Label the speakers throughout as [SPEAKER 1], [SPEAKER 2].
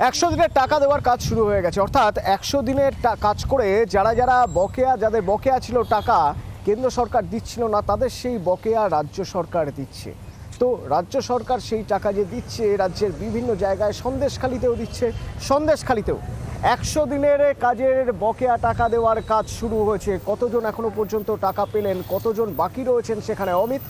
[SPEAKER 1] 100 দিনের টাকা দেওয়ার কাজ শুরু হয়ে গেছে। অর্থাৎ 100 দিনের কাজ করে যারা বকেয়া, যাদের বকেয়া ছিল টাকা কেন্দ্র সরকার দিচ্ছিল না, তাদের সেই বকেয়া রাজ্য সরকার দিচ্ছে। তো রাজ্য সরকার সেই টাকা যে দিচ্ছে, রাজ্যের বিভিন্ন জায়গায় সন্দেশখালিতেও দিচ্ছে। সন্দেশখালিতেও 100 দিনের কাজের বকেয়া টাকা দেওয়ার কাজ শুরু হয়েছে। কতজন এখনো পর্যন্ত টাকা পেলেন, কতজন বাকি রয়েছেন সেখানে, অমিত?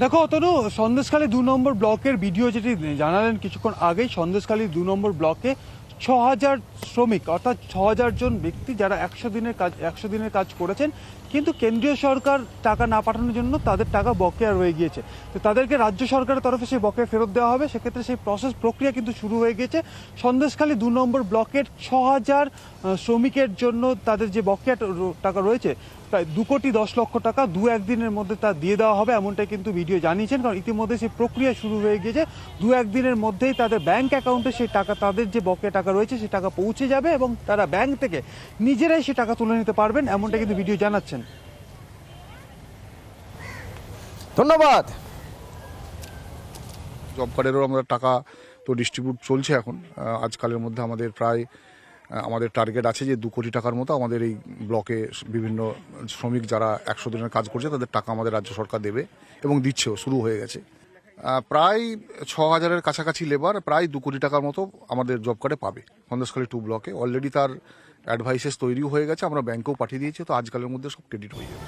[SPEAKER 2] দেখো অতনু, সন্দেশখালী 2 নম্বর ব্লকের ভিডিও যেটি জানালেন কিছুক্ষণ আগেই, সন্দেশখালী 2 নম্বর ব্লকে 6000 শ্রমিক অর্থাৎ 6000 জন ব্যক্তি যারা 100 দিনের কাজ করেছেন, কিন্তু কেন্দ্রীয় সরকার টাকা না পাঠানোর জন্য তাদের টাকা বকেয়া রয়ে গিয়েছে। তো তাদেরকে রাজ্য সরকারের তরফে সেই বকেয়া ফেরত দেওয়া হবে। সেক্ষেত্রে সেই প্রক্রিয়া কিন্তু শুরু হয়ে গিয়েছে। সন্দেশখালী 2 নম্বর ব্লকের 6000 শ্রমিকের জন্য তাদের যে বকেয়া টাকা রয়েছে প্রায় 2,10,00,000 টাকা 2-1 দিনের মধ্যে তা দিয়ে দেওয়া হবে, এমনটাই কিন্তু ভিডিও জানিয়েছেন। কারণ ইতিমধ্যে সেই প্রক্রিয়া শুরু হয়ে গিয়েছে। 2-1 দিনের মধ্যেই তাদের ব্যাংক অ্যাকাউন্টে সেই টাকা, তাদের যে বকেয়া টাকা রয়েছে সেই টাকা পৌঁছে যাবে এবং তারা ব্যাংক থেকে নিজেরাই সেই টাকা তুলে নিতে পারবেন, এমনটা কিন্তু ভিডিও জানাচ্ছেন।
[SPEAKER 1] ধন্যবাদ।
[SPEAKER 3] জব কার্ডেরও আমরা টাকা তো ডিস্ট্রিবিউট চলছে এখন। আজকালের মধ্যে আমাদের প্রায় আমাদের টার্গেট আছে যে 2 কোটি টাকার মতো আমাদের এই ব্লকে বিভিন্ন শ্রমিক যারা 100 দিনের কাজ করছে তাদের টাকা আমাদের রাজ্য সরকার দেবে এবং দিচ্ছেও, শুরু হয়ে গেছে। প্রায় 6000-এর কাছাকাছি লেবার প্রায় 2 কোটি টাকার মতো আমাদের জব কার্ডে পাবে সন্দেশখালী 2 ব্লকে। অলরেডি তার অ্যাডভাইসেস তৈরিও হয়ে গেছে, আমরা ব্যাংকেও পাঠিয়ে দিয়েছি। তো আজকালের মধ্যে সব ক্রেডিট হয়ে যাবে।